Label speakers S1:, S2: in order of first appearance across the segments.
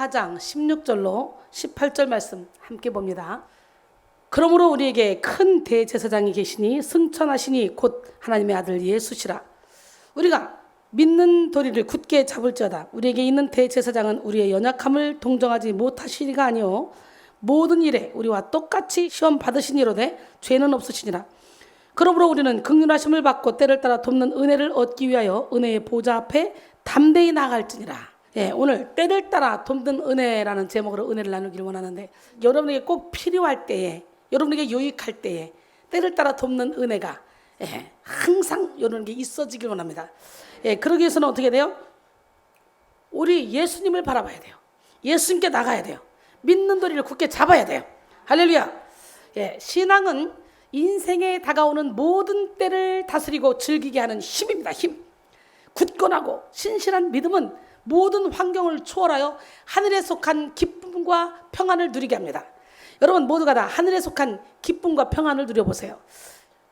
S1: 4장 16절로 18절 말씀 함께 봅니다. 그러므로 우리에게 큰 대제사장이 계시니 승천하시니 곧 하나님의 아들 예수시라. 우리가 믿는 도리를 굳게 잡을지어다. 우리에게 있는 대제사장은 우리의 연약함을 동정하지 못하시리가 아니요 모든 일에 우리와 똑같이 시험 받으시니로되 죄는 없으시니라. 그러므로 우리는 긍휼하심을 받고 때를 따라 돕는 은혜를 얻기 위하여 은혜의 보좌 앞에 담대히 나아갈지니라. 오늘 때를 따라 돕는 은혜라는 제목으로 은혜를 나누기를 원하는데, 여러분에게 꼭 필요할 때에, 여러분에게 유익할 때에 때를 따라 돕는 은혜가 항상 여러분에게 있어지길 원합니다. 그러기 위해서는 어떻게 돼요? 우리 예수님을 바라봐야 돼요. 예수님께 나가야 돼요. 믿는 도리를 굳게 잡아야 돼요. 할렐루야. 신앙은 인생에 다가오는 모든 때를 다스리고 즐기게 하는 힘입니다. 힘. 굳건하고 신실한 믿음은 모든 환경을 초월하여 하늘에 속한 기쁨과 평안을 누리게 합니다. 여러분 모두가 다 하늘에 속한 기쁨과 평안을 누려보세요.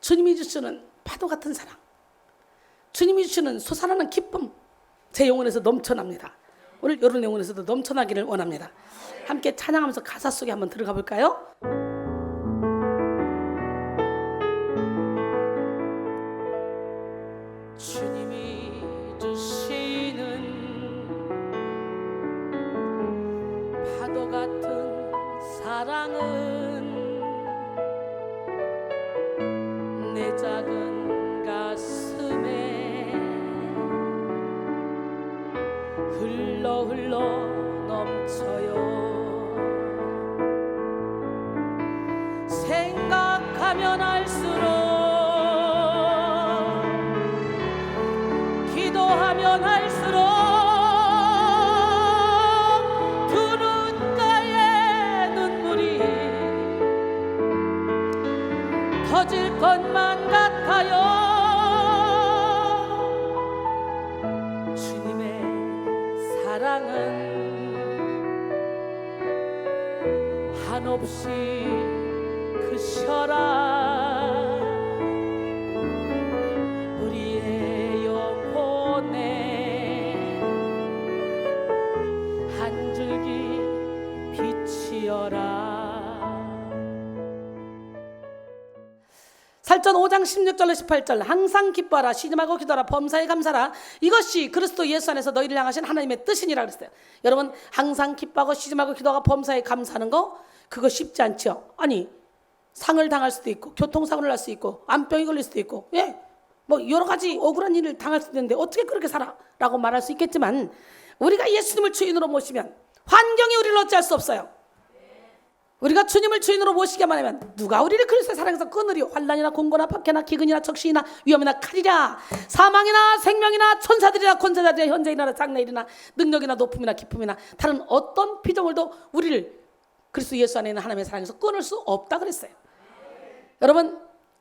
S1: 주님이 주시는 파도 같은 사랑, 주님이 주시는 솟아나는 기쁨, 제 영혼에서 넘쳐납니다. 오늘 여러분 영혼에서도 넘쳐나기를 원합니다. 함께 찬양하면서 가사 속에 한번 들어가 볼까요? 주님이 주시는 파도 같은 사랑은 내 작은 가슴에 흘러 넘쳐요. 생각하면 할수록, 기도하면 할수록 두 눈가에 눈물이 터질 것만 같아요. 주님의 사랑은 한없이 크셔라. 우리의 영혼에 한 줄기 빛이여라. 살전 5장 16절로 18절. 항상 기뻐하라, 쉬지 말고 기도하라, 범사에 감사하라. 이것이 그리스도 예수 안에서 너희를 향하신 하나님의 뜻이니라 그랬어요. 여러분 항상 기뻐하고 쉬지 말고 기도하고 범사에 감사하는 거, 그거 쉽지 않죠. 아니 상을 당할 수도 있고, 교통사고를 날 수도 있고, 암병이 걸릴 수도 있고, 뭐 여러 가지 억울한 일을 당할 수도 있는데 어떻게 그렇게 살아? 라고 말할 수 있겠지만, 우리가 예수님을 주인으로 모시면 환경이 우리를 어찌할 수 없어요. 우리가 주님을 주인으로 모시기만 하면 누가 우리를 그리스도의 사랑에서 끊으리요? 환난이나 공고나 박해나 기근이나 적신이나 위험이나 칼이라, 사망이나 생명이나 천사들이나 권세자들이나 현재이나 장래일이나 능력이나 높음이나 기쁨이나 다른 어떤 피조물도 우리를 그리스도 예수 안에 있는 하나님의 사랑에서 끊을 수 없다 그랬어요. 여러분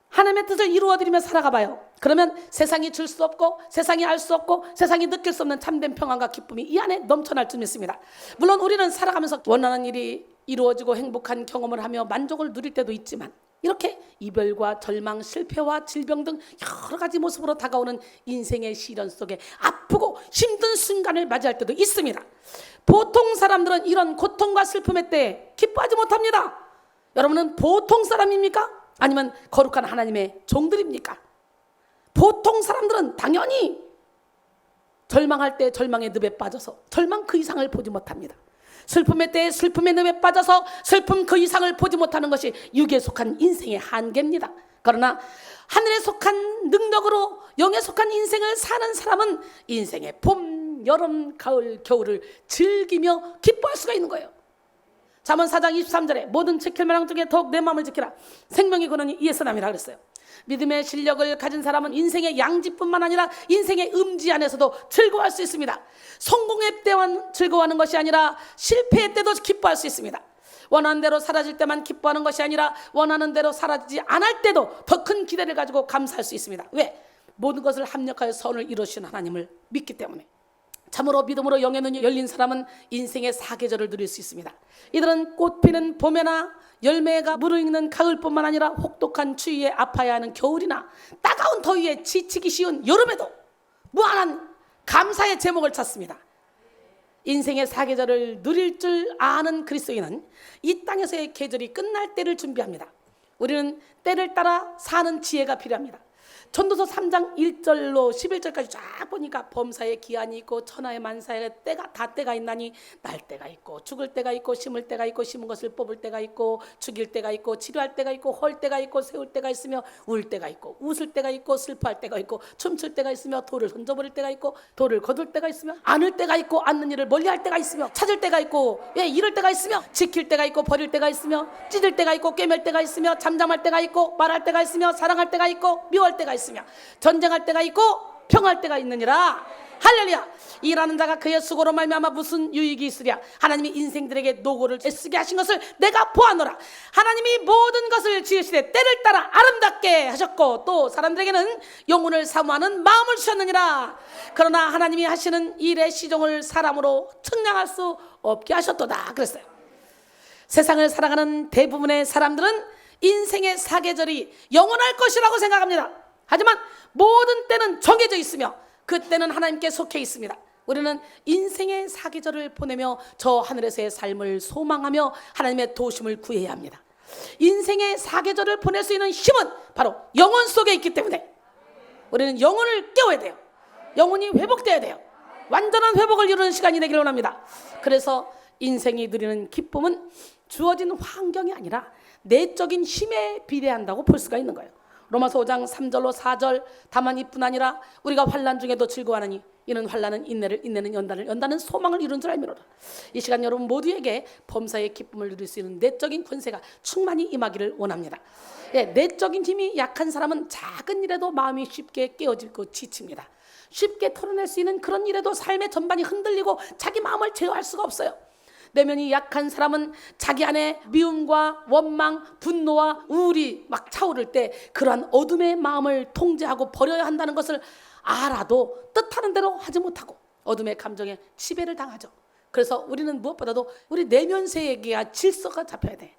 S1: 하나님의 뜻을 이루어드리며 살아가 봐요. 그러면 세상이 줄 수 없고, 세상이 알 수 없고, 세상이 느낄 수 없는 참된 평안과 기쁨이 이 안에 넘쳐날 줄 믿습니다. 물론 우리는 살아가면서 원하는 일이 이루어지고 행복한 경험을 하며 만족을 누릴 때도 있지만, 이렇게 이별과 절망, 실패와 질병 등 여러 가지 모습으로 다가오는 인생의 시련 속에 아프고 힘든 순간을 맞이할 때도 있습니다. 보통 사람들은 이런 고통과 슬픔의 때에 기뻐하지 못합니다. 여러분은 보통 사람입니까? 아니면 거룩한 하나님의 종들입니까? 보통 사람들은 당연히 절망할 때 절망의 늪에 빠져서 절망 그 이상을 보지 못합니다. 슬픔의 때에 슬픔의 늪에 빠져서 슬픔 그 이상을 보지 못하는 것이 육에 속한 인생의 한계입니다. 그러나 하늘에 속한 능력으로 영에 속한 인생을 사는 사람은 인생의 봄, 여름, 가을, 겨울을 즐기며 기뻐할 수가 있는 거예요. 잠언 4장 23절에 모든 지킬 만한 중에 더욱 내 마음을 지키라. 생명의 근원이 이에서 남이라 그랬어요. 믿음의 실력을 가진 사람은 인생의 양지뿐만 아니라 인생의 음지 안에서도 즐거워할 수 있습니다. 성공의 때만 즐거워하는 것이 아니라 실패의 때도 기뻐할 수 있습니다. 원하는 대로 사라질 때만 기뻐하는 것이 아니라 원하는 대로 사라지지 않을 때도 더 큰 기대를 가지고 감사할 수 있습니다. 왜? 모든 것을 합력하여 선을 이루시는 하나님을 믿기 때문에. 참으로 믿음으로 영의 눈이 열린 사람은 인생의 사계절을 누릴 수 있습니다. 이들은 꽃 피는 봄에나 열매가 무르익는 가을뿐만 아니라 혹독한 추위에 아파야 하는 겨울이나 따가운 더위에 지치기 쉬운 여름에도 무한한 감사의 제목을 찾습니다. 인생의 사계절을 누릴 줄 아는 그리스도인은 이 땅에서의 계절이 끝날 때를 준비합니다. 우리는 때를 따라 사는 지혜가 필요합니다. 전도서 3장 1절로 11절까지 쫙 보니까 범사의 기한이 있고 천하의 만사의 때가 있나니 날 때가 있고 죽을 때가 있고 심을 때가 있고 심은 것을 뽑을 때가 있고 죽일 때가 있고 치료할 때가 있고 헐 때가 있고 세울 때가 있으며 울 때가 있고 웃을 때가 있고 슬퍼할 때가 있고 춤출 때가 있으며 돌을 던져버릴 때가 있고 돌을 거둘 때가 있으며 안을 때가 있고 않는 일을 멀리할 때가 있으며 찾을 때가 있고 잃을 때가 있으며 지킬 때가 있고 버릴 때가 있으며 찢을 때가 있고 꿰맬 때가 있으며 잠잠할 때가 있고 말할 때가 있으며 사랑할 때가 있고 미워할 때가 있으며 전쟁할 때가 있고 평할 때가 있느니라. 할렐루야. 일하는 자가 그의 수고로 말미암아 무슨 유익이 있으랴. 하나님이 인생들에게 노고를 애쓰게 하신 것을 내가 보았노라. 하나님이 모든 것을 지으시되 때를 따라 아름답게 하셨고 또 사람들에게는 영혼을 사모하는 마음을 주셨느니라. 그러나 하나님이 하시는 일의 시종을 사람으로 측량할 수 없게 하셨도다 그랬어요. 세상을 살아가는 대부분의 사람들은 인생의 사계절이 영원할 것이라고 생각합니다. 하지만 모든 때는 정해져 있으며 그 때는 하나님께 속해 있습니다. 우리는 인생의 사계절을 보내며 저 하늘에서의 삶을 소망하며 하나님의 도우심을 구해야 합니다. 인생의 사계절을 보낼 수 있는 힘은 바로 영혼 속에 있기 때문에 우리는 영혼을 깨워야 돼요. 영혼이 회복돼야 돼요. 완전한 회복을 이루는 시간이 되기를 원합니다. 그래서 인생이 누리는 기쁨은 주어진 환경이 아니라 내적인 힘에 비례한다고 볼 수가 있는 거예요. 로마서 5장 3절로 4절 다만 이뿐 아니라 우리가 환난 중에도 즐거워하나니 이는 환난은 인내를 인내는 연단은 소망을 이룬 줄 알미로라. 이 시간 여러분 모두에게 범사의 기쁨을 누릴 수 있는 내적인 권세가 충만히 임하기를 원합니다. 내적인 힘이 약한 사람은 작은 일에도 마음이 쉽게 깨어지고 지칩니다. 쉽게 털어낼 수 있는 그런 일에도 삶의 전반이 흔들리고 자기 마음을 제어할 수가 없어요. 내면이 약한 사람은 자기 안에 미움과 원망, 분노와 우울이 막 차오를 때 그러한 어둠의 마음을 통제하고 버려야 한다는 것을 알아도 뜻하는 대로 하지 못하고 어둠의 감정에 지배를 당하죠. 그래서 우리는 무엇보다도 우리 내면 세계가 질서가 잡혀야 돼.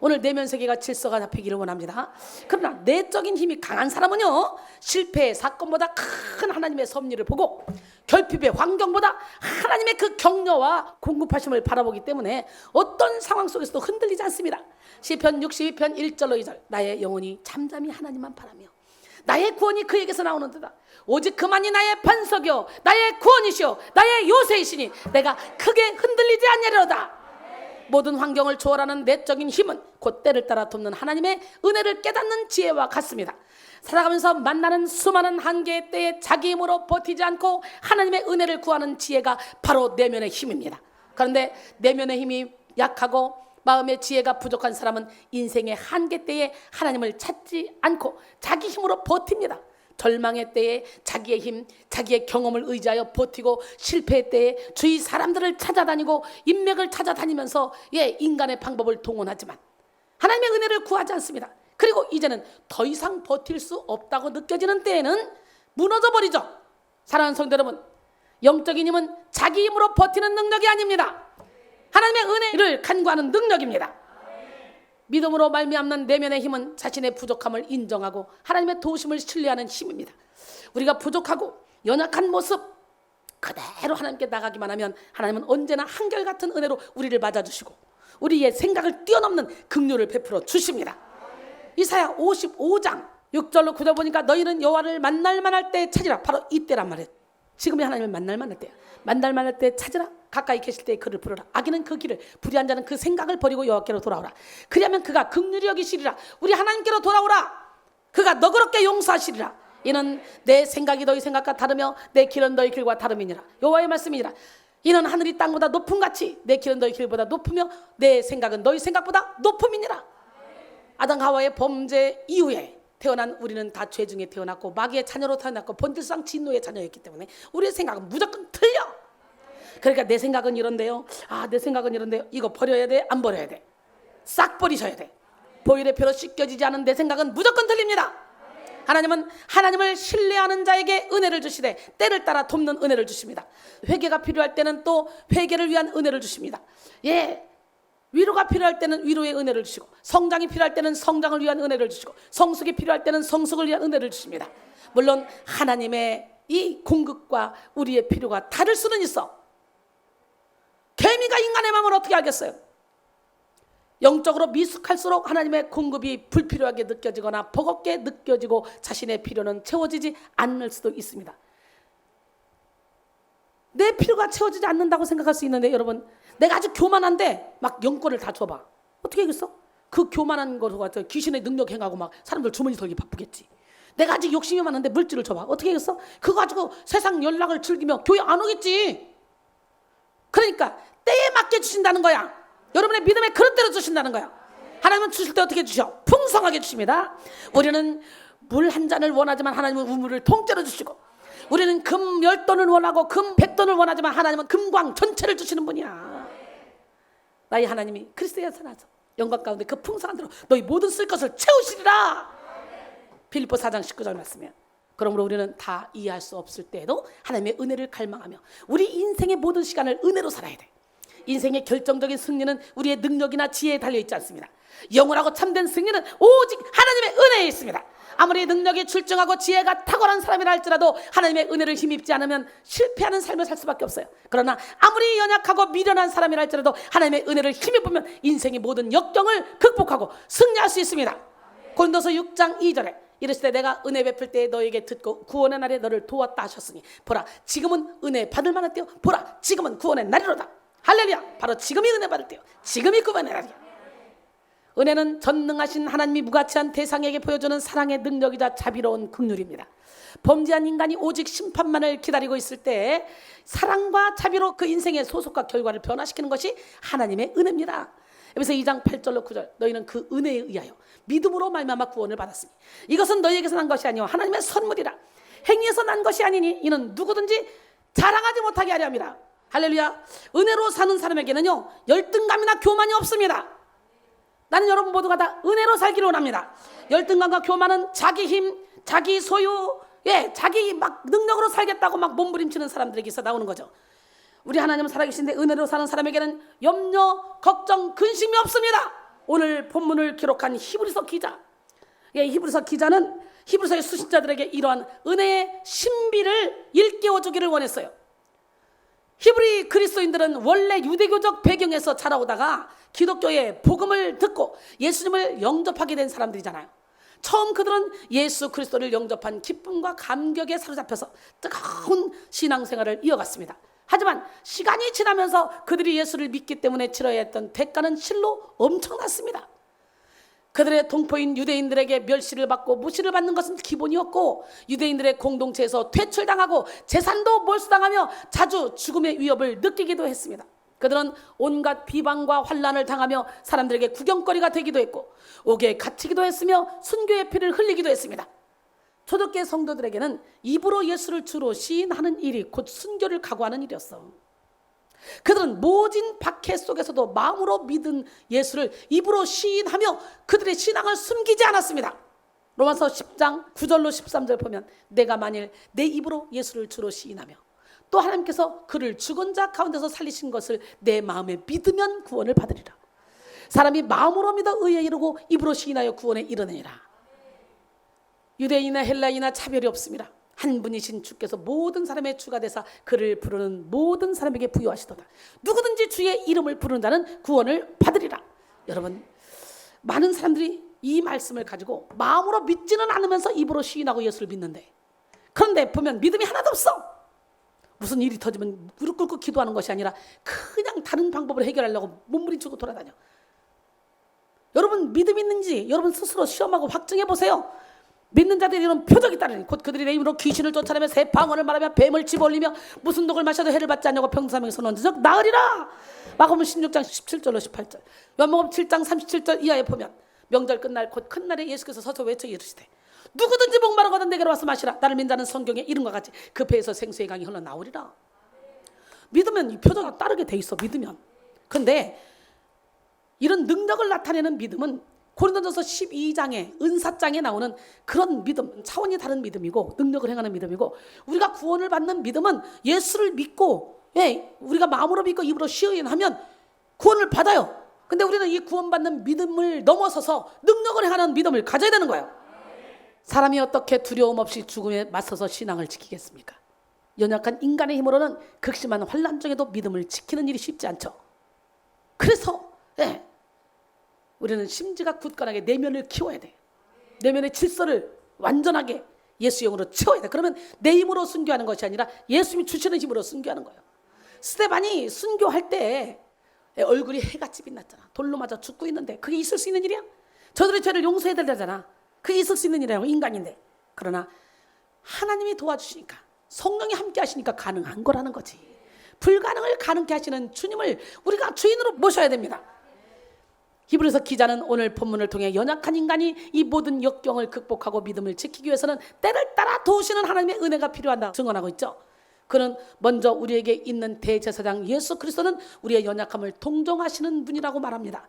S1: 오늘 내면 세계가 질서가 잡히기를 원합니다. 그러나 내적인 힘이 강한 사람은요, 실패의 사건보다 큰 하나님의 섭리를 보고 결핍의 환경보다 하나님의 그 격려와 공급하심을 바라보기 때문에 어떤 상황 속에서도 흔들리지 않습니다. 시편 62편 1절로 2절 나의 영혼이 잠잠히 하나님만 바라며 나의 구원이 그에게서 나오는도다. 오직 그만이 나의 반석이요 나의 구원이시요 나의 요새이시니 내가 크게 흔들리지 않으리로다. 모든 환경을 초월하는 내적인 힘은 곧 때를 따라 돕는 하나님의 은혜를 깨닫는 지혜와 같습니다. 살아가면서 만나는 수많은 한계의 때에 자기 힘으로 버티지 않고 하나님의 은혜를 구하는 지혜가 바로 내면의 힘입니다. 그런데 내면의 힘이 약하고 마음의 지혜가 부족한 사람은 인생의 한계 때에 하나님을 찾지 않고 자기 힘으로 버팁니다. 절망의 때에 자기의 힘, 자기의 경험을 의지하여 버티고 실패의 때에 주위 사람들을 찾아다니고 인맥을 찾아다니면서 인간의 방법을 동원하지만 하나님의 은혜를 구하지 않습니다. 그리고 이제는 더 이상 버틸 수 없다고 느껴지는 때에는 무너져 버리죠. 사랑하는 성도 여러분, 영적인 힘은 자기 힘으로 버티는 능력이 아닙니다. 하나님의 은혜를 간구하는 능력입니다. 믿음으로 말미암는 내면의 힘은 자신의 부족함을 인정하고 하나님의 도우심을 신뢰하는 힘입니다. 우리가 부족하고 연약한 모습 그대로 하나님께 나가기만 하면 하나님은 언제나 한결같은 은혜로 우리를 맞아주시고 우리의 생각을 뛰어넘는 긍휼을 베풀어 주십니다. 이사야 55장 6절로 9절 보니까 너희는 여호와를 만날 만할 때 찾으라. 바로 이때란 말이에요. 지금이 하나님을 만날 만할 때야. 만날 만할 때 찾으라. 가까이 계실 때 그를 부르라. 악인은 그 길을, 불의한 자는 그 생각을 버리고 여호와께로 돌아오라. 그리하면 그가 긍휼히 여기시리라. 우리 하나님께로 돌아오라. 그가 너그럽게 용서하시리라. 이는 내 생각이 너희 생각과 다르며 내 길은 너희 길과 다름이니라. 여호와의 말씀이니라. 이는 하늘이 땅보다 높음 같이 내 길은 너희 길보다 높으며 내 생각은 너희 생각보다 높음이니라. 아담 하와의 범죄 이후에 태어난 우리는 다 죄 중에 태어났고 마귀의 자녀로 태어났고 본질상 진노의 자녀였기 때문에 우리의 생각은 무조건 틀려. 그러니까 내 생각은 이런데요, 내 생각은 이런데요, 이거 버려야 돼? 안 버려야 돼? 싹 버리셔야 돼. 보일의 표로 씻겨지지 않은 내 생각은 무조건 틀립니다. 하나님은 하나님을 신뢰하는 자에게 은혜를 주시되 때를 따라 돕는 은혜를 주십니다. 회개가 필요할 때는 또 회개를 위한 은혜를 주십니다. 위로가 필요할 때는 위로의 은혜를 주시고 성장이 필요할 때는 성장을 위한 은혜를 주시고 성숙이 필요할 때는 성숙을 위한 은혜를 주십니다. 물론 하나님의 이 공급과 우리의 필요가 다를 수는 있어. 개미가 인간의 마음을 어떻게 알겠어요? 영적으로 미숙할수록 하나님의 공급이 불필요하게 느껴지거나 버겁게 느껴지고 자신의 필요는 채워지지 않을 수도 있습니다. 내 필요가 채워지지 않는다고 생각할 수 있는데, 여러분, 내가 아주 교만한데 막 영권을 다 줘봐. 어떻게 하겠어? 그 교만한 거 같아 귀신의 능력 행하고 막 사람들 주머니 털기 바쁘겠지. 내가 아직 욕심이 많은데 물질을 줘봐. 어떻게 하겠어? 그거 가지고 세상 연락을 즐기며 교회 안 오겠지. 그러니까 때에 맞게 주신다는 거야. 여러분의 믿음에 그런 대로 주신다는 거야. 하나님은 주실 때 어떻게 주셔? 풍성하게 주십니다. 우리는 물 한 잔을 원하지만 하나님은 우물을 통째로 주시고, 우리는 금 10돈을 원하고 금 100돈을 원하지만 하나님은 금광 전체를 주시는 분이야. 나의 하나님이 그리스도에서 나서 영광 가운데 그 풍성한 대로 너희 모든 쓸 것을 채우시리라. 빌립보 4장 19절 말씀이에요. 그러므로 우리는 다 이해할 수 없을 때에도 하나님의 은혜를 갈망하며 우리 인생의 모든 시간을 은혜로 살아야 돼. 인생의 결정적인 승리는 우리의 능력이나 지혜에 달려있지 않습니다. 영원하고 참된 승리는 오직 하나님의 은혜에 있습니다. 아무리 능력이 출중하고 지혜가 탁월한 사람이라 할지라도 하나님의 은혜를 힘입지 않으면 실패하는 삶을 살 수밖에 없어요. 그러나 아무리 연약하고 미련한 사람이라 할지라도 하나님의 은혜를 힘입으면 인생의 모든 역경을 극복하고 승리할 수 있습니다. 고린도서 6장 2절에 이르시되 내가 은혜 베풀 때에 너에게 듣고 구원의 날에 너를 도왔다 하셨으니 보라 지금은 은혜 받을 만한 때요 보라 지금은 구원의 날이로다. 할렐루야. 바로 지금이 은혜 받을 때요 지금이 구원의 날이야. 은혜는 전능하신 하나님이 무가치한 대상에게 보여주는 사랑의 능력이자 자비로운 긍휼입니다. 범죄한 인간이 오직 심판만을 기다리고 있을 때 사랑과 자비로 그 인생의 소속과 결과를 변화시키는 것이 하나님의 은혜입니다. 에베소 2장 8절로 9절 너희는 그 은혜에 의하여 믿음으로 말미암아 구원을 받았으니 이것은 너희에게서 난 것이 아니요 하나님의 선물이라. 행위에서 난 것이 아니니 이는 누구든지 자랑하지 못하게 하려 합니다. 할렐루야. 은혜로 사는 사람에게는요 열등감이나 교만이 없습니다. 나는 여러분 모두가 다 은혜로 살기를 원합니다. 열등감과 교만은 자기 힘, 자기 소유, 자기 막 능력으로 살겠다고 막 몸부림치는 사람들에게서 나오는 거죠. 우리 하나님은 살아계신데 은혜로 사는 사람에게는 염려, 걱정, 근심이 없습니다. 오늘 본문을 기록한 히브리서 기자, 히브리서 기자는 히브리서의 수신자들에게 이러한 은혜의 신비를 일깨워 주기를 원했어요. 히브리 그리스도인들은 원래 유대교적 배경에서 자라오다가 기독교의 복음을 듣고 예수님을 영접하게 된 사람들이잖아요. 처음 그들은 예수 그리스도를 영접한 기쁨과 감격에 사로잡혀서 뜨거운 신앙생활을 이어갔습니다. 하지만 시간이 지나면서 그들이 예수를 믿기 때문에 치러야 했던 대가는 실로 엄청났습니다. 그들의 동포인 유대인들에게 멸시를 받고 무시를 받는 것은 기본이었고 유대인들의 공동체에서 퇴출당하고 재산도 몰수당하며 자주 죽음의 위협을 느끼기도 했습니다. 그들은 온갖 비방과 환난을 당하며 사람들에게 구경거리가 되기도 했고 옥에 갇히기도 했으며 순교의 피를 흘리기도 했습니다. 초대교회 성도들에게는 입으로 예수를 주로 시인하는 일이 곧 순교를 각오하는 일이었어. 그들은 모진 박해 속에서도 마음으로 믿은 예수를 입으로 시인하며 그들의 신앙을 숨기지 않았습니다. 로마서 10장 9절로 13절 보면 내가 만일 내 입으로 예수를 주로 시인하며 또 하나님께서 그를 죽은 자 가운데서 살리신 것을 내 마음에 믿으면 구원을 받으리라. 사람이 마음으로 믿어 의에 이르고 입으로 시인하여 구원에 이르느니라. 유대인이나 헬라인이나 차별이 없습니다. 한 분이신 주께서 모든 사람의 주가 되사 그를 부르는 모든 사람에게 부여하시도다. 누구든지 주의 이름을 부르는 자는 구원을 받으리라. 여러분, 많은 사람들이 이 말씀을 가지고 마음으로 믿지는 않으면서 입으로 시인하고 예수를 믿는데, 그런데 보면 믿음이 하나도 없어. 무슨 일이 터지면 무릎 꿇고 기도하는 것이 아니라 그냥 다른 방법으로 해결하려고 몸부림치고 돌아다녀. 여러분 믿음 있는지 여러분 스스로 시험하고 확증해 보세요. 믿는 자들이 이런 표적이 따르니 곧 그들이 내 이름으로 귀신을 쫓아내며 새 방언을 말하며 뱀을 집어올리며 무슨 독을 마셔도 해를 받지 않냐고 병사명에 선언적 나으리라. 마가복음 16장 17절로 18절, 요한복음 7장 37절 이하에 보면 명절 끝날 곧 큰 날에 예수께서 서서 외쳐 이르시되 누구든지 목마르거든 내게로 와서 마시라. 나를 믿는 자는 성경에 이름과 같이 그 배에서 생수의 강이 흘러나오리라. 믿으면 이 표적이 따르게 돼 있어. 믿으면. 그런데 이런 능력을 나타내는 믿음은 고린도전서 12장에 은사장에 나오는 그런 믿음, 차원이 다른 믿음이고 능력을 행하는 믿음이고, 우리가 구원을 받는 믿음은 예수를 믿고 우리가 마음으로 믿고 입으로 시인하면 구원을 받아요. 근데 우리는 이 구원받는 믿음을 넘어서서 능력을 행하는 믿음을 가져야 되는 거예요. 사람이 어떻게 두려움 없이 죽음에 맞서서 신앙을 지키겠습니까? 연약한 인간의 힘으로는 극심한 환난 중에도 믿음을 지키는 일이 쉽지 않죠. 그래서 우리는 심지가 굳건하게 내면을 키워야 돼. 내면의 질서를 완전하게 예수 영으로 채워야 돼. 그러면 내 힘으로 순교하는 것이 아니라 예수님이 주시는 힘으로 순교하는 거예요. 스데반이 순교할 때 얼굴이 해같이 빛났잖아. 돌로 맞아 죽고 있는데 그게 있을 수 있는 일이야? 저들의 죄를 용서해야 되잖아. 그게 있을 수 있는 일이라고, 인간인데. 그러나 하나님이 도와주시니까, 성령이 함께 하시니까 가능한 거라는 거지. 불가능을 가능케 하시는 주님을 우리가 주인으로 모셔야 됩니다. 히브리서 기자는 오늘 본문을 통해 연약한 인간이 이 모든 역경을 극복하고 믿음을 지키기 위해서는 때를 따라 도우시는 하나님의 은혜가 필요하다 증언하고 있죠. 그는 먼저 우리에게 있는 대제사장 예수 그리스도는 우리의 연약함을 동정하시는 분이라고 말합니다.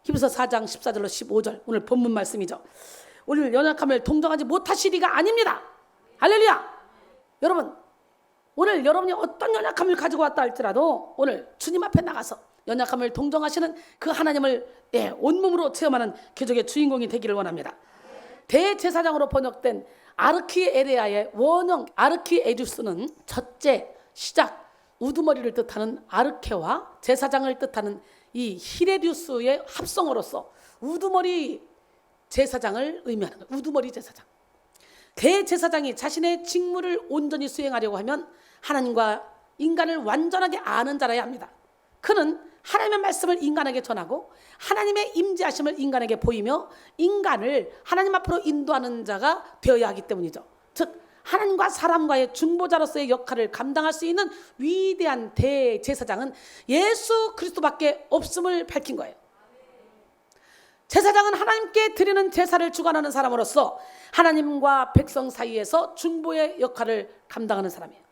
S1: 히브리서 4장 14절로 15절 오늘 본문 말씀이죠. 우리를 연약함을 동정하지 못하시리가 아닙니다. 할렐루야. 여러분, 오늘 여러분이 어떤 연약함을 가지고 왔다 할지라도 오늘 주님 앞에 나가서 연약함을 동정하시는 그 하나님을 온몸으로 체험하는 기적의 주인공이 되기를 원합니다. 대제사장으로 번역된 아르키에레아의 원형 아르키에듀스는 첫째, 시작, 우두머리를 뜻하는 아르케와 제사장을 뜻하는 이 히레듀스의 합성어로서 우두머리 제사장을 의미하는 거예요. 우두머리 제사장. 대제사장이 자신의 직무를 온전히 수행하려고 하면 하나님과 인간을 완전하게 아는 자라야 합니다. 그는 하나님의 말씀을 인간에게 전하고 하나님의 임재하심을 인간에게 보이며 인간을 하나님 앞으로 인도하는 자가 되어야 하기 때문이죠. 즉 하나님과 사람과의 중보자로서의 역할을 감당할 수 있는 위대한 대제사장은 예수 그리스도밖에 없음을 밝힌 거예요. 제사장은 하나님께 드리는 제사를 주관하는 사람으로서 하나님과 백성 사이에서 중보의 역할을 감당하는 사람이에요.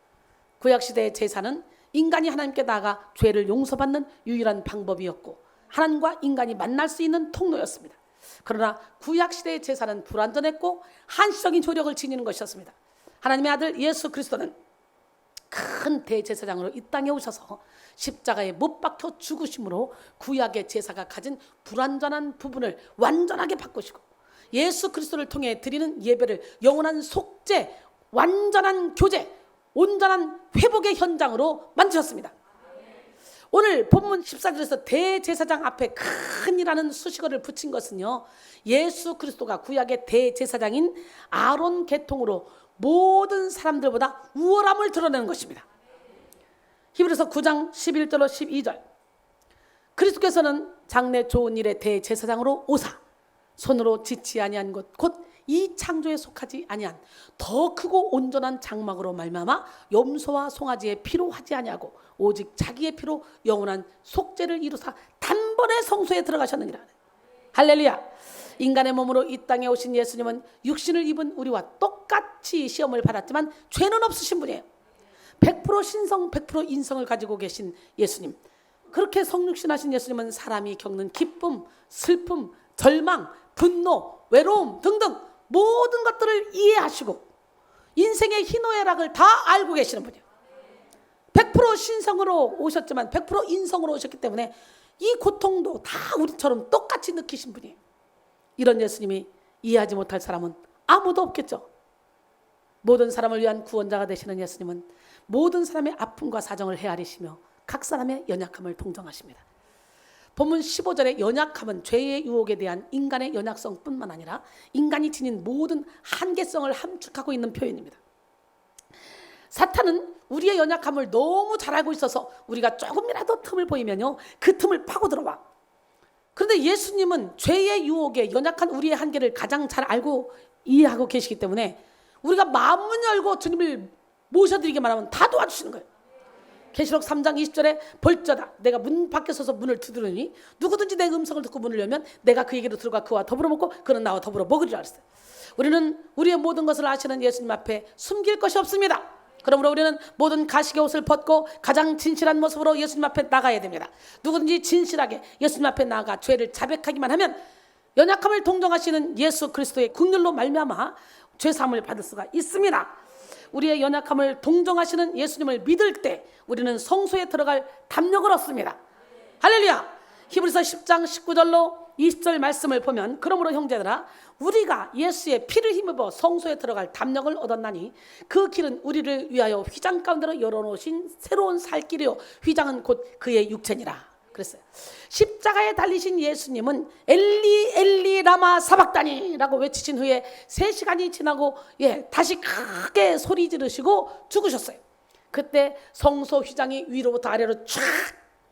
S1: 구약시대의 제사는 인간이 하나님께 나아가 죄를 용서받는 유일한 방법이었고 하나님과 인간이 만날 수 있는 통로였습니다. 그러나 구약시대의 제사는 불완전했고 한시적인 효력을 지니는 것이었습니다. 하나님의 아들 예수 그리스도는 큰 대제사장으로 이 땅에 오셔서 십자가에 못 박혀 죽으심으로 구약의 제사가 가진 불완전한 부분을 완전하게 바꾸시고 예수 그리스도를 통해 드리는 예배를 영원한 속죄, 완전한 교제, 온전한 회복의 현장으로 만드셨습니다. 오늘 본문 14절에서 대제사장 앞에 큰이라는 수식어를 붙인 것은요, 예수 그리스도가 구약의 대제사장인 아론 계통으로 모든 사람들보다 우월함을 드러내는 것입니다. 히브리서 9장 11절로 12절 그리스도께서는 장래 좋은 일의 대제사장으로 오사 손으로 짓지 아니한 것 곧 이 창조에 속하지 아니한 더 크고 온전한 장막으로 말미암아 염소와 송아지의 피로 하지 아니하고 오직 자기의 피로 영원한 속죄를 이루사 단번에 성소에 들어가셨느니라. 할렐루야. 인간의 몸으로 이 땅에 오신 예수님은 육신을 입은 우리와 똑같이 시험을 받았지만 죄는 없으신 분이에요. 100% 신성 100% 인성을 가지고 계신 예수님, 그렇게 성육신하신 예수님은 사람이 겪는 기쁨, 슬픔, 절망, 분노, 외로움 등등 모든 것들을 이해하시고 인생의 희노애락을 다 알고 계시는 분이에요. 100% 신성으로 오셨지만 100% 인성으로 오셨기 때문에 이 고통도 다 우리처럼 똑같이 느끼신 분이에요. 이런 예수님이 이해하지 못할 사람은 아무도 없겠죠. 모든 사람을 위한 구원자가 되시는 예수님은 모든 사람의 아픔과 사정을 헤아리시며 각 사람의 연약함을 동정하십니다. 본문 15절의 연약함은 죄의 유혹에 대한 인간의 연약성뿐만 아니라 인간이 지닌 모든 한계성을 함축하고 있는 표현입니다. 사탄은 우리의 연약함을 너무 잘 알고 있어서 우리가 조금이라도 틈을 보이면요, 그 틈을 파고 들어와. 그런데 예수님은 죄의 유혹에 연약한 우리의 한계를 가장 잘 알고 이해하고 계시기 때문에 우리가 마음문 열고 주님을 모셔드리기만 하면 다 도와주시는 거예요. 계시록 3장 20절에 벌저다 내가 문 밖에 서서 문을 두드리니 누구든지 내 음성을 듣고 문을 열면 내가 그에게로 들어가 그와 더불어 먹고 그는 나와 더불어 먹으리라 했어요. 우리는 우리의 모든 것을 아시는 예수님 앞에 숨길 것이 없습니다. 그러므로 우리는 모든 가식의 옷을 벗고 가장 진실한 모습으로 예수님 앞에 나가야 됩니다. 누구든지 진실하게 예수님 앞에 나아가 죄를 자백하기만 하면 연약함을 동정하시는 예수 그리스도의 긍휼로 말미암아 죄사함을 받을 수가 있습니다. 우리의 연약함을 동정하시는 예수님을 믿을 때 우리는 성소에 들어갈 담력을 얻습니다. 할렐루야. 히브리서 10장 19절로 20절 말씀을 보면 그러므로 형제들아 우리가 예수의 피를 힘입어 성소에 들어갈 담력을 얻었나니 그 길은 우리를 위하여 휘장 가운데로 열어놓으신 새로운 살 길이요 휘장은 곧 그의 육체니라 그랬어요. 십자가에 달리신 예수님은 엘리 엘리 라마 사박다니라고 외치신 후에 3시간이 지나고 다시 크게 소리 지르시고 죽으셨어요. 그때 성소 휘장이 위로부터 아래로 쫙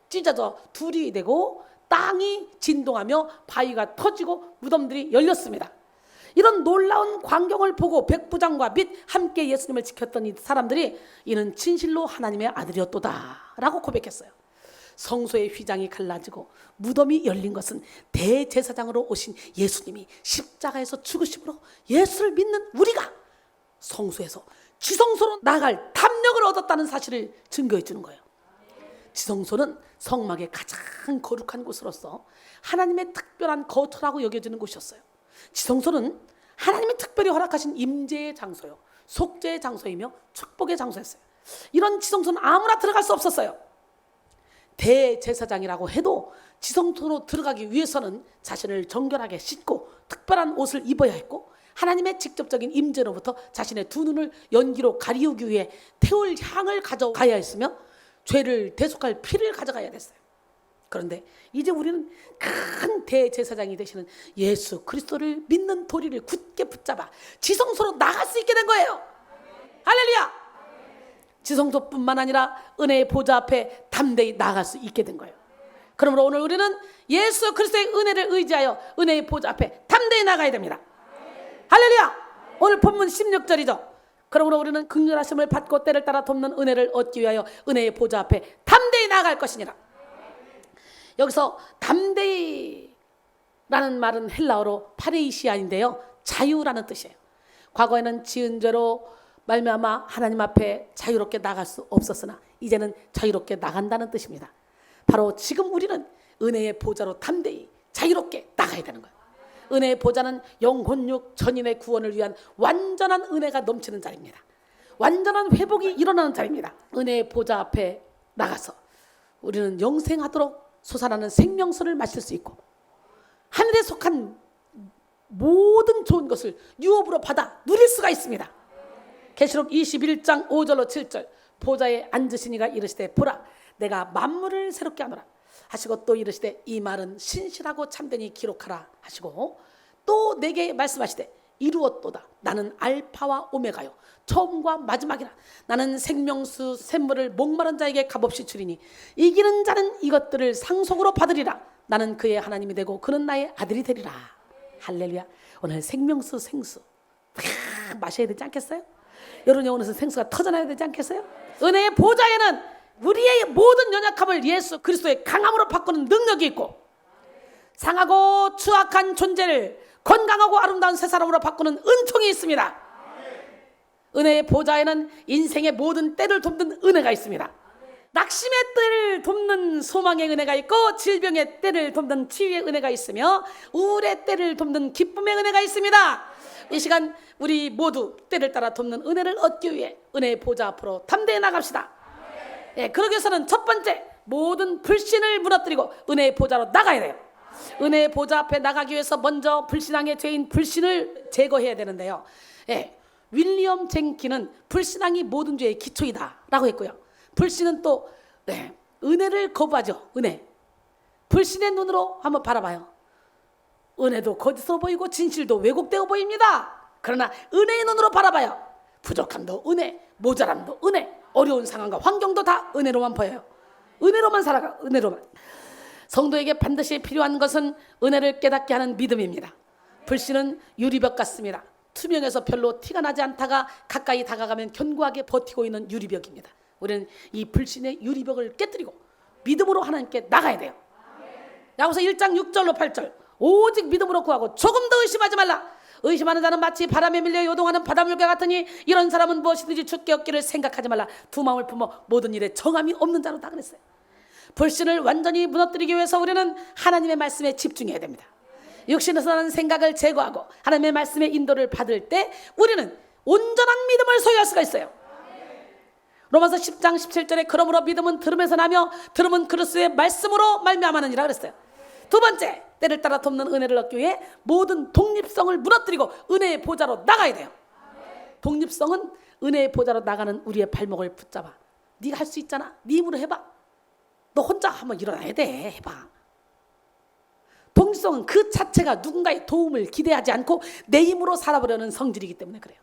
S1: 찢어져 둘이 되고 땅이 진동하며 바위가 터지고 무덤들이 열렸습니다. 이런 놀라운 광경을 보고 백부장과 및 함께 예수님을 지켰던 이 사람들이 이는 진실로 하나님의 아들이었도다 라고 고백했어요. 성소의 휘장이 갈라지고 무덤이 열린 것은 대제사장으로 오신 예수님이 십자가에서 죽으심으로 예수를 믿는 우리가 성소에서 지성소로 나갈 담력을 얻었다는 사실을 증거해 주는 거예요. 지성소는 성막의 가장 거룩한 곳으로서 하나님의 특별한 거처라고 여겨지는 곳이었어요. 지성소는 하나님이 특별히 허락하신 임재의 장소요, 속죄의 장소이며 축복의 장소였어요. 이런 지성소는 아무나 들어갈 수 없었어요. 대제사장이라고 해도 지성소로 들어가기 위해서는 자신을 정결하게 씻고 특별한 옷을 입어야 했고 하나님의 직접적인 임재로부터 자신의 두 눈을 연기로 가리우기 위해 태울 향을 가져가야 했으며 죄를 대속할 피를 가져가야 됐어요. 그런데 이제 우리는 큰 대제사장이 되시는 예수 그리스도를 믿는 도리를 굳게 붙잡아 지성소로 나갈 수 있게 된 거예요. 할렐루야. 지성소뿐만 아니라 은혜의 보좌 앞에 담대히 나갈 수 있게 된 거예요. 그러므로 오늘 우리는 예수 그리스도의 은혜를 의지하여 은혜의 보좌 앞에 담대히 나가야 됩니다. 할렐루야. 오늘 본문 16절이죠. 그러므로 우리는 긍휼하심을 받고 때를 따라 돕는 은혜를 얻기 위하여 은혜의 보좌 앞에 담대히 나갈 것이니라. 여기서 담대히라는 말은 헬라어로 파레이시아인데요, 자유라는 뜻이에요. 과거에는 지은 죄로 말미암아 하나님 앞에 자유롭게 나갈 수 없었으나 이제는 자유롭게 나간다는 뜻입니다. 바로 지금 우리는 은혜의 보좌로 담대히 자유롭게 나가야 되는 거예요. 은혜의 보좌는 영혼육 전인의 구원을 위한 완전한 은혜가 넘치는 자리입니다. 완전한 회복이 일어나는 자리입니다. 은혜의 보좌 앞에 나가서 우리는 영생하도록 솟아나는 생명수를 마실 수 있고 하늘에 속한 모든 좋은 것을 유업으로 받아 누릴 수가 있습니다. 계시록 21장 5절로 7절 보좌에 앉으신 이가 이르시되 보라 내가 만물을 새롭게 하노라 하시고 또 이르시되 이 말은 신실하고 참되니 기록하라 하시고 또 내게 말씀하시되 이루었도다 나는 알파와 오메가요 처음과 마지막이라 나는 생명수 샘물을 목마른 자에게 값없이 주리니 이기는 자는 이것들을 상속으로 받으리라 나는 그의 하나님이 되고 그는 나의 아들이 되리라. 할렐루야. 오늘 생명수 생수 마셔야 되지 않겠어요? 여러분 영혼에서 생수가 터져나야 되지 않겠어요? 은혜의 보좌에는 우리의 모든 연약함을 예수 그리스도의 강함으로 바꾸는 능력이 있고 상하고 추악한 존재를 건강하고 아름다운 새 사람으로 바꾸는 은총이 있습니다. 은혜의 보좌에는 인생의 모든 때를 돕는 은혜가 있습니다. 낙심의 때를 돕는 소망의 은혜가 있고 질병의 때를 돕는 치유의 은혜가 있으며 우울의 때를 돕는 기쁨의 은혜가 있습니다. 이 시간 우리 모두 때를 따라 돕는 은혜를 얻기 위해 은혜의 보좌 앞으로 담대히 나갑시다. 그러기 위해서는 첫 번째 모든 불신을 무너뜨리고 은혜의 보좌로 나가야 돼요. 은혜의 보좌 앞에 나가기 위해서 먼저 불신앙의 죄인 불신을 제거해야 되는데요. 윌리엄 젠키는 불신앙이 모든 죄의 기초이다 라고 했고요. 불신은 또 은혜를 거부하죠. 은혜. 불신의 눈으로 한번 바라봐요. 은혜도 거짓으로 보이고 진실도 왜곡되어 보입니다. 그러나 은혜의 눈으로 바라봐요. 부족함도 은혜, 모자람도 은혜, 어려운 상황과 환경도 다 은혜로만 보여요. 은혜로만 살아가. 은혜로만. 성도에게 반드시 필요한 것은 은혜를 깨닫게 하는 믿음입니다. 불신은 유리벽 같습니다. 투명해서 별로 티가 나지 않다가 가까이 다가가면 견고하게 버티고 있는 유리벽입니다. 우리는 이 불신의 유리벽을 깨뜨리고 믿음으로 하나님께 나가야 돼요. 야고보서 1장 6절로 8절 오직 믿음으로 구하고 조금 더 의심하지 말라. 의심하는 자는 마치 바람에 밀려 요동하는 바닷물과 같으니 이런 사람은 무엇이든지 죽게 얻기를 생각하지 말라. 두 마음을 품어 모든 일에 정함이 없는 자로 다 그랬어요. 불신을 완전히 무너뜨리기 위해서 우리는 하나님의 말씀에 집중해야 됩니다. 육신에서 나는 생각을 제거하고 하나님의 말씀의 인도를 받을 때 우리는 온전한 믿음을 소유할 수가 있어요. 로마서 10장 17절에 그러므로 믿음은 들음에서 나며 들음은 그리스도의 말씀으로 말미암았느니라 그랬어요. 두 번째, 때를 따라 돕는 은혜를 얻기 위해 모든 독립성을 무너뜨리고 은혜의 보좌로 나가야 돼요. 독립성은 은혜의 보좌로 나가는 우리의 발목을 붙잡아. 네가 할 수 있잖아. 네 힘으로 해봐. 너 혼자 한번 일어나야 돼. 해봐. 독립성은 그 자체가 누군가의 도움을 기대하지 않고 내 힘으로 살아보려는 성질이기 때문에 그래요.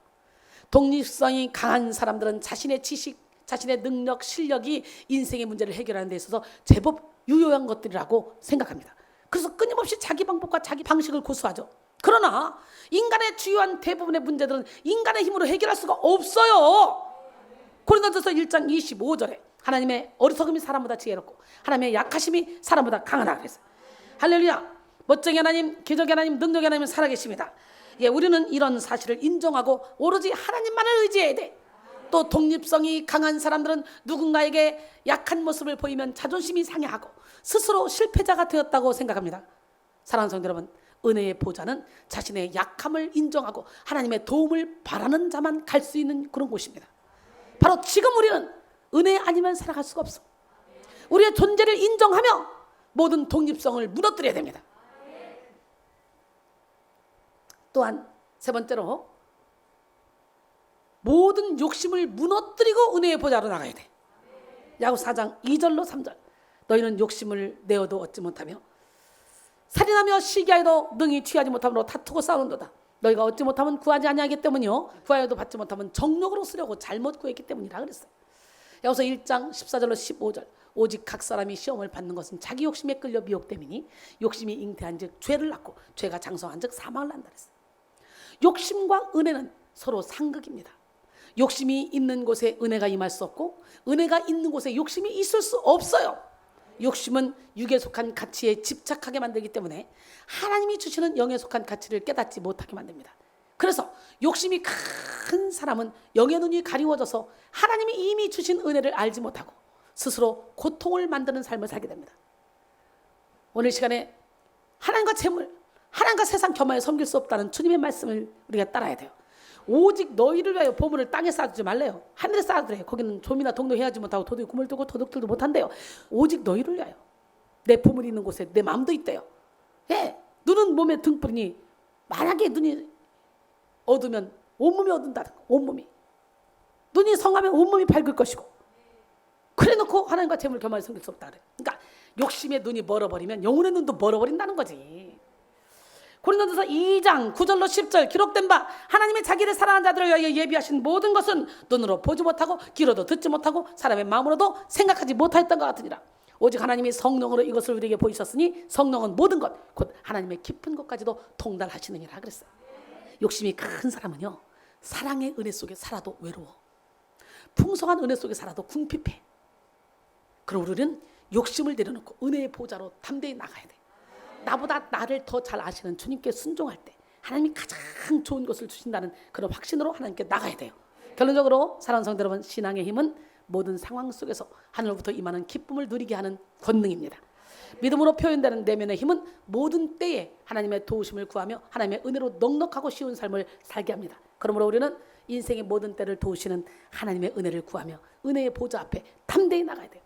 S1: 독립성이 강한 사람들은 자신의 지식, 자신의 능력, 실력이 인생의 문제를 해결하는 데 있어서 제법 유효한 것들이라고 생각합니다. 그래서 끊임없이 자기 방법과 자기 방식을 고수하죠. 그러나 인간의 주요한 대부분의 문제들은 인간의 힘으로 해결할 수가 없어요. 고린도전서 1장 25절에 하나님의 어리석음이 사람보다 지혜롭고 하나님의 약하심이 사람보다 강하다 그랬어요. 할렐루야. 멋쟁이 하나님, 기적의 하나님, 능력의 하나님은 살아계십니다. 예, 우리는 이런 사실을 인정하고 오로지 하나님만을 의지해야 돼. 또 독립성이 강한 사람들은 누군가에게 약한 모습을 보이면 자존심이 상해하고 스스로 실패자가 되었다고 생각합니다. 사랑하는 성도 여러분, 은혜의 보좌는 자신의 약함을 인정하고 하나님의 도움을 바라는 자만 갈 수 있는 그런 곳입니다. 바로 지금 우리는 은혜 아니면 살아갈 수가 없어. 우리의 존재를 인정하며 모든 독립성을 무너뜨려야 됩니다. 또한 세 번째로 모든 욕심을 무너뜨리고 은혜의 보좌로 나가야 돼. 야고보서 4장 2절로 3절. 너희는 욕심을 내어도 얻지 못하며 살인하며 시기하여도 능히 취하지 못함으로 다투고 싸우는도다. 너희가 얻지 못하면 구하지 아니하기 때문이요 구하여도 받지 못하면 정욕으로 쓰려고 잘못 구했기 때문이라 그랬어요. 야고보서 1장 14절로 15절. 오직 각 사람이 시험을 받는 것은 자기 욕심에 끌려 미혹됨이니 욕심이 잉태한즉 죄를 낳고 죄가 장성한즉 사망을 난다 그랬어요. 욕심과 은혜는 서로 상극입니다. 욕심이 있는 곳에 은혜가 임할 수 없고 은혜가 있는 곳에 욕심이 있을 수 없어요. 욕심은 육에 속한 가치에 집착하게 만들기 때문에 하나님이 주시는 영에 속한 가치를 깨닫지 못하게 만듭니다. 그래서 욕심이 큰 사람은 영의 눈이 가리워져서 하나님이 이미 주신 은혜를 알지 못하고 스스로 고통을 만드는 삶을 살게 됩니다. 오늘 시간에 하나님과 재물, 하나님과 세상 겸하여 섬길 수 없다는 주님의 말씀을 우리가 따라야 돼요. 오직 너희를 위하여 보물을 땅에 쌓아두지 말래요. 하늘에 쌓아두래요. 거기는 좀이나 동도 해하지 못하고 도둑이 구멍을 뚫고 도둑들도 못한대요. 오직 너희를 위하여. 내 보물이 있는 곳에 내 마음도 있대요. 예, 눈은 몸의 등불이니 만약에 눈이 어두면 온몸이 어둔다는 거. 온몸이. 눈이 성하면 온몸이 밝을 것이고. 그래놓고 하나님과 재물을 겸하여 섬길 수 없다 그래. 그러니까 욕심의 눈이 멀어버리면 영혼의 눈도 멀어버린다는 거지. 고린도전서 2장 9절로 10절 기록된 바 하나님의 자기를 사랑하는 자들을 위하여 예비하신 모든 것은 눈으로 보지 못하고 귀로도 듣지 못하고 사람의 마음으로도 생각하지 못하였던 것 같으니라. 오직 하나님이 성령으로 이것을 우리에게 보이셨으니 성령은 모든 것 곧 하나님의 깊은 것까지도 통달하시느니라 그랬어요. 욕심이 큰 사람은요 사랑의 은혜 속에 살아도 외로워. 풍성한 은혜 속에 살아도 궁핍해. 그럼 우리는 욕심을 내려놓고 은혜의 보좌로 담대히 나가야 돼. 나보다 나를 더 잘 아시는 주님께 순종할 때 하나님이 가장 좋은 것을 주신다는 그런 확신으로 하나님께 나가야 돼요. 결론적으로 사랑하는 성도 여러분, 신앙의 힘은 모든 상황 속에서 하늘로부터 임하는 기쁨을 누리게 하는 권능입니다. 믿음으로 표현되는 내면의 힘은 모든 때에 하나님의 도우심을 구하며 하나님의 은혜로 넉넉하고 쉬운 삶을 살게 합니다. 그러므로 우리는 인생의 모든 때를 도우시는 하나님의 은혜를 구하며 은혜의 보좌 앞에 담대히 나가야 돼요.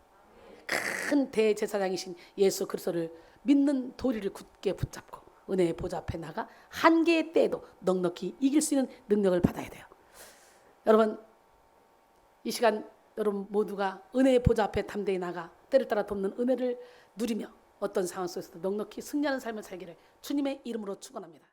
S1: 큰 대제사장이신 예수 그리스도를 믿는 도리를 굳게 붙잡고 은혜의 보좌 앞에 나가 한계의 때에도 넉넉히 이길 수 있는 능력을 받아야 돼요. 여러분, 이 시간 여러분 모두가 은혜의 보좌 앞에 담대히 나가 때를 따라 돕는 은혜를 누리며 어떤 상황 속에서도 넉넉히 승리하는 삶을 살기를 주님의 이름으로 축원합니다.